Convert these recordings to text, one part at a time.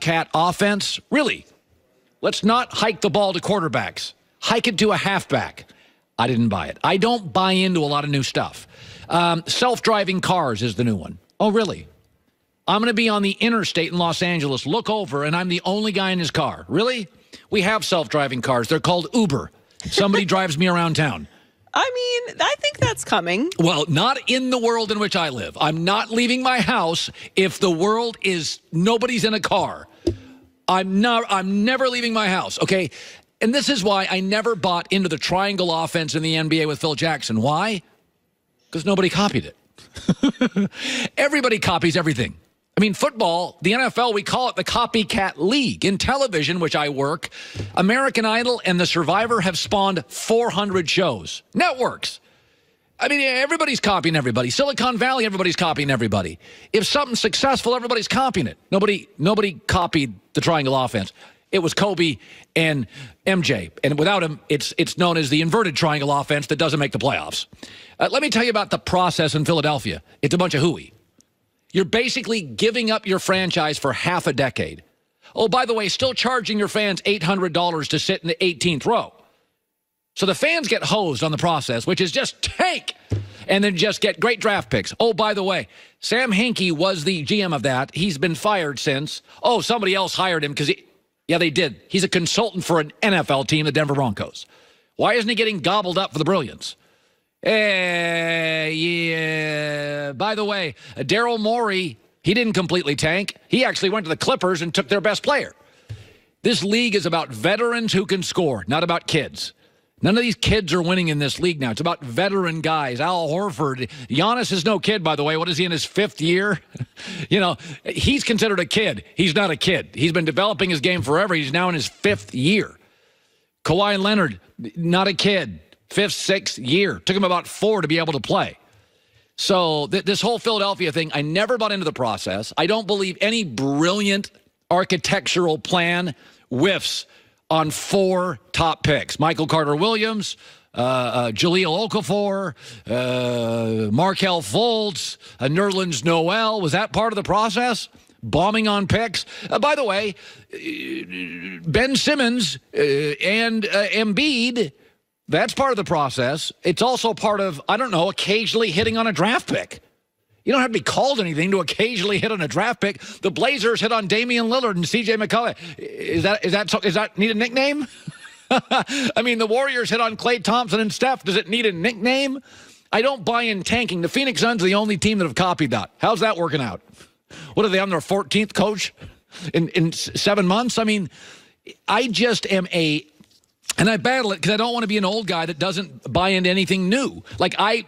copycat offense? Really? Let's not hike the ball to quarterbacks. Hike it to a halfback. I didn't buy it. I don't buy into a lot of new stuff. Self-driving cars is the new one. Oh, really? I'm going to be on the interstate in Los Angeles, look over, and I'm the only guy in his car. Really? We have self-driving cars. They're called Uber. Somebody drives me around town. I mean, I think that's coming. Well, not in the world in which I live. I'm not leaving my house if the world is nobody's in a car. I'm never leaving my house, okay? And this is why I never bought into the triangle offense in the NBA with Phil Jackson. Why? Because nobody copied it. Everybody copies everything. I mean, football, the NFL, we call it the copycat league. In television, which I work, American Idol and The Survivor have spawned 400 shows. Networks. I mean, everybody's copying everybody. Silicon Valley, everybody's copying everybody. If something's successful, everybody's copying it. Nobody copied the triangle offense. It was Kobe and MJ. And without him, it's known as the inverted triangle offense that doesn't make the playoffs. Let me tell you about the process in Philadelphia. It's a bunch of hooey. You're basically giving up your franchise for half a decade. Oh, by the way, still charging your fans $800 to sit in the 18th row. So the fans get hosed on the process, which is just tank, and then just get great draft picks. Oh, by the way, Sam Hinkie was the GM of that. He's been fired since. Oh, somebody else hired him because yeah, they did. He's a consultant for an NFL team, the Denver Broncos. Why isn't he getting gobbled up for the brilliance? Yeah. By the way, Daryl Morey, he didn't completely tank. He actually went to the Clippers and took their best player. This league is about veterans who can score, not about kids. None of these kids are winning in this league now. It's about veteran guys. Al Horford. Giannis is no kid, by the way. What is he in his 5th year? You know, he's considered a kid. He's not a kid. He's been developing his game forever. He's now in his 5th year. Kawhi Leonard, not a kid. 5th, 6th year. Took him about 4 to be able to play. So this whole Philadelphia thing, I never bought into the process. I don't believe any brilliant architectural plan whiffs on 4 top picks. Michael Carter-Williams, Jahlil Okafor, Markelle Fultz, Nerlens Noel. Was that part of the process? Bombing on picks? By the way, Ben Simmons and Embiid, that's part of the process. It's also part of, I don't know, occasionally hitting on a draft pick. You don't have to be called anything to occasionally hit on a draft pick. The Blazers hit on Damian Lillard and C.J. McCollum. Is that need a nickname? I mean, the Warriors hit on Klay Thompson and Steph. Does it need a nickname? I don't buy in tanking. The Phoenix Suns are the only team that have copied that. How's that working out? What are they on their 14th coach in 7 months? I mean, I just am and I battle it because I don't want to be an old guy that doesn't buy into anything new. Like I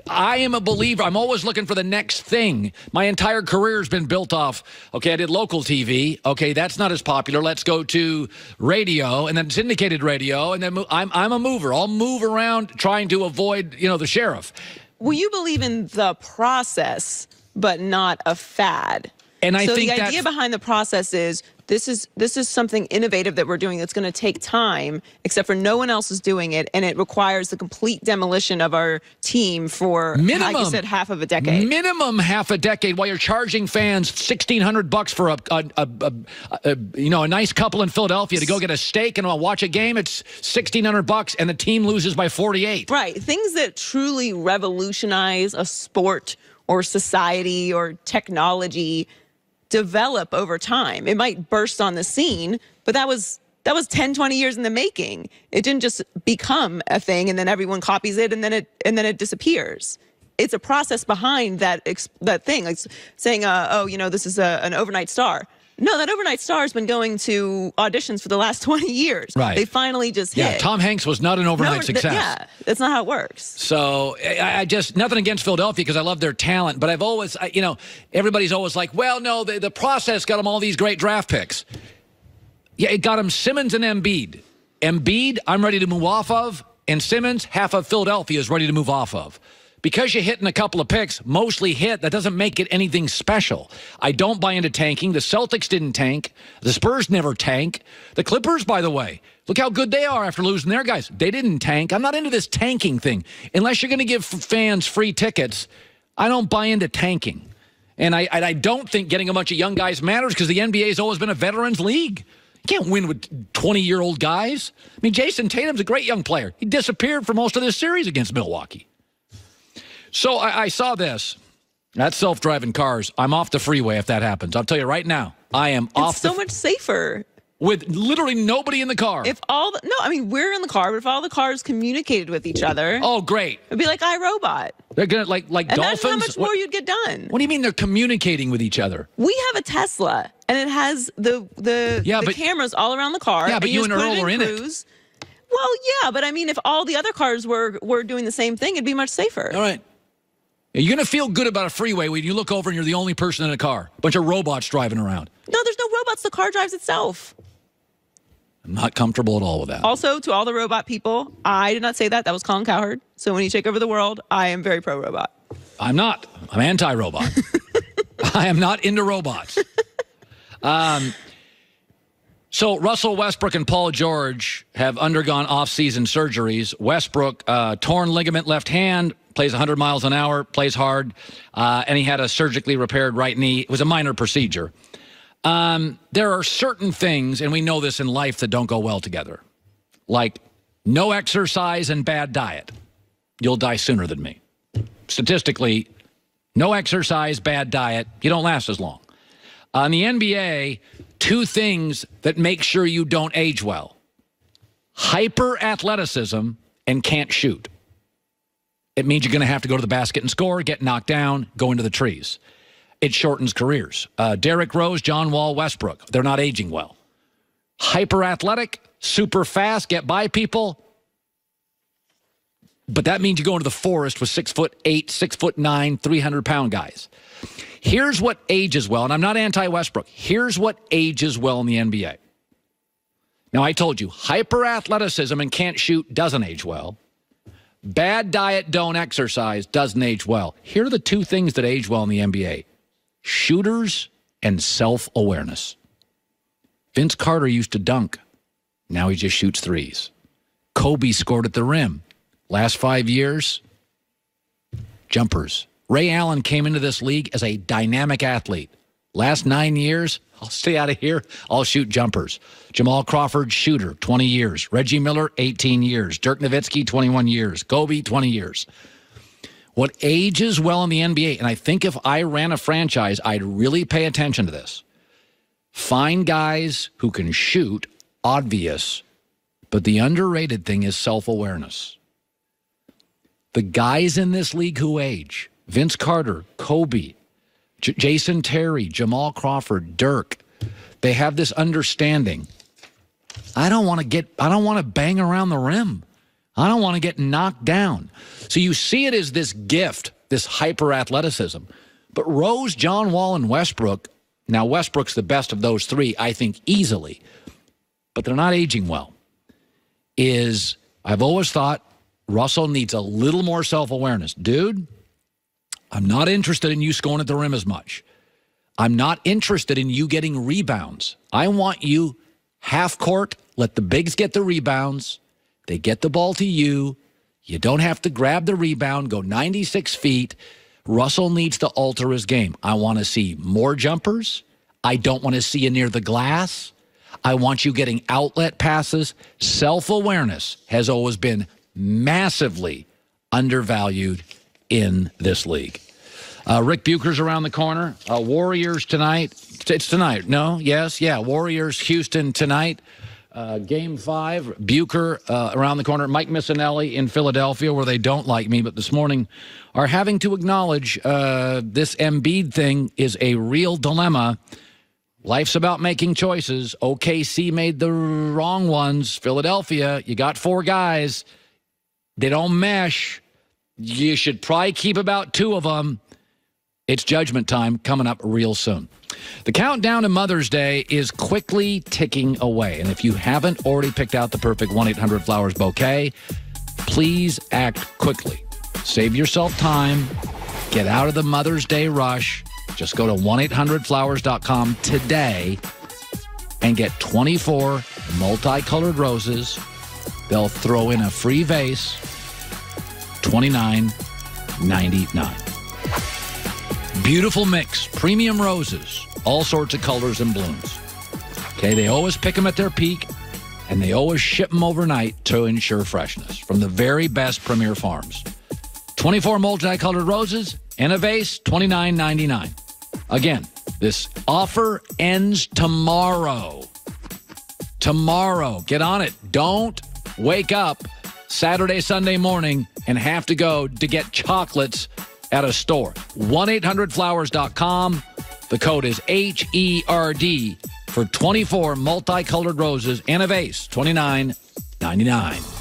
am a believer. I'm always looking for the next thing. My entire career has been built off, okay, I did local TV. Okay, that's not as popular. Let's go to radio and then syndicated radio. And then I'm a mover. I'll move around trying to avoid, the sheriff. Well, you believe in the process, but not a fad. And I think the idea behind the process is this is something innovative that we're doing that's going to take time, except for no one else is doing it, and it requires the complete demolition of our team for, like you said, half of a decade. Minimum half a decade, while you're charging fans $1,600 for a nice couple in Philadelphia to go get a steak and watch a game. It's $1,600, and the team loses by 48. Right, things that truly revolutionize a sport or society or technology develop over time. It might burst on the scene, but that was 10, 20 years in the making. It didn't just become a thing and then everyone copies it and then it disappears. It's a process behind that thing, like saying, this is an overnight star. No, that overnight star has been going to auditions for the last 20 years. Right. They finally just hit. Yeah, Tom Hanks was not an overnight success. Yeah, that's not how it works. So I just, nothing against Philadelphia because I love their talent, but I've always, everybody's always like, well, no, the process got them all these great draft picks. Yeah, it got them Simmons and Embiid. Embiid, I'm ready to move off of, and Simmons, half of Philadelphia is ready to move off of. Because you're hitting a couple of picks, mostly hit, that doesn't make it anything special. I don't buy into tanking. The Celtics didn't tank. The Spurs never tank. The Clippers, by the way, look how good they are after losing their guys. They didn't tank. I'm not into this tanking thing. Unless you're going to give fans free tickets, I don't buy into tanking. And I don't think getting a bunch of young guys matters because the NBA has always been a veterans league. You can't win with 20-year-old guys. I mean, Jason Tatum's a great young player. He disappeared for most of this series against Milwaukee. So I saw this. That's self-driving cars. I'm off the freeway if that happens. I'll tell you right now. I am off. It's so much safer. With literally nobody in the car. We're in the car, but if all the cars communicated with each other. Oh, great. It'd be like iRobot. They're going to, like Imagine dolphins? how much more you'd get done. What do you mean they're communicating with each other? We have a Tesla, and it has the cameras all around the car. Yeah, but you and Earl are in it. Well, yeah, but I mean, if all the other cars were doing the same thing, it'd be much safer. All right. You're going to feel good about a freeway when you look over and you're the only person in a car. A bunch of robots driving around. No, there's no robots. The car drives itself. I'm not comfortable at all with that. Also, to all the robot people, I did not say that. That was Colin Cowherd. So when you take over the world, I am very pro-robot. I'm not. I'm anti-robot. I am not into robots. So Russell Westbrook and Paul George have undergone off-season surgeries. Westbrook, torn ligament left hand, plays 100 miles an hour, plays hard, and he had a surgically repaired right knee. It was a minor procedure. There are certain things, and we know this in life, that don't go well together. Like no exercise and bad diet. You'll die sooner than me. Statistically, no exercise, bad diet, you don't last as long. In the NBA, two things that make sure you don't age well. Hyper-athleticism and can't shoot. It means you're going to have to go to the basket and score, get knocked down, go into the trees. It shortens careers. Derrick Rose, John Wall, Westbrook, they're not aging well. Hyper-athletic, super fast, get by people. But that means you go into the forest with 6'8", 6'9", 300-pound guys. Here's what ages well, and I'm not anti-Westbrook. Here's what ages well in the NBA. Now, I told you, hyper-athleticism and can't shoot doesn't age well. Bad diet, don't exercise doesn't age well. Here are the two things that age well in the NBA. Shooters and self-awareness. Vince Carter used to dunk. Now he just shoots threes. Kobe scored at the rim. Last 5 years, jumpers. Ray Allen came into this league as a dynamic athlete. Last 9 years, I'll stay out of here. I'll shoot jumpers. Jamal Crawford, shooter, 20 years. Reggie Miller, 18 years. Dirk Nowitzki, 21 years. Kobe, 20 years. What ages well in the NBA, and I think if I ran a franchise, I'd really pay attention to this. Find guys who can shoot, obvious, but the underrated thing is self-awareness. The guys in this league who age, Vince Carter, Kobe, Jason Terry, Jamal Crawford, Dirk, they have this understanding. I don't want to bang around the rim. I don't want to get knocked down. So you see it as this gift, this hyper-athleticism. But Rose, John Wall, and Westbrook, now Westbrook's the best of those three, I think, easily, but they're not aging well, I've always thought Russell needs a little more self-awareness. Dude, I'm not interested in you scoring at the rim as much. I'm not interested in you getting rebounds. I want you half court, let the bigs get the rebounds. They get the ball to you. You don't have to grab the rebound, go 96 feet. Russell needs to alter his game. I want to see more jumpers. I don't want to see you near the glass. I want you getting outlet passes. Self-awareness has always been massively undervalued in this league. Rick Bucher's around the corner. Warriors tonight. It's tonight. No? Yes? Yeah. Warriors, Houston tonight. Game 5. Bucher around the corner. Mike Missinelli in Philadelphia, where they don't like me, but this morning are having to acknowledge this Embiid thing is a real dilemma. Life's about making choices. OKC made the wrong ones. Philadelphia, you got 4 guys. They don't mesh. You should probably keep about 2 of them. It's judgment time coming up real soon. The countdown to Mother's Day is quickly ticking away. And if you haven't already picked out the perfect 1-800-Flowers bouquet, please act quickly. Save yourself time. Get out of the Mother's Day rush. Just go to 1-800-Flowers.com today and get 24 multicolored roses. They'll throw in a free vase, $29.99. Beautiful mix, premium roses, all sorts of colors and blooms. Okay, they always pick them at their peak, and they always ship them overnight to ensure freshness from the very best premier farms. 24 multicolored roses in a vase, $29.99. Again, this offer ends tomorrow. Tomorrow. Get on it. Don't wake up Saturday, Sunday morning and have to go to get chocolates at a store. 1-800-Flowers.com. The code is HERD for 24 multicolored roses in a vase, $29.99.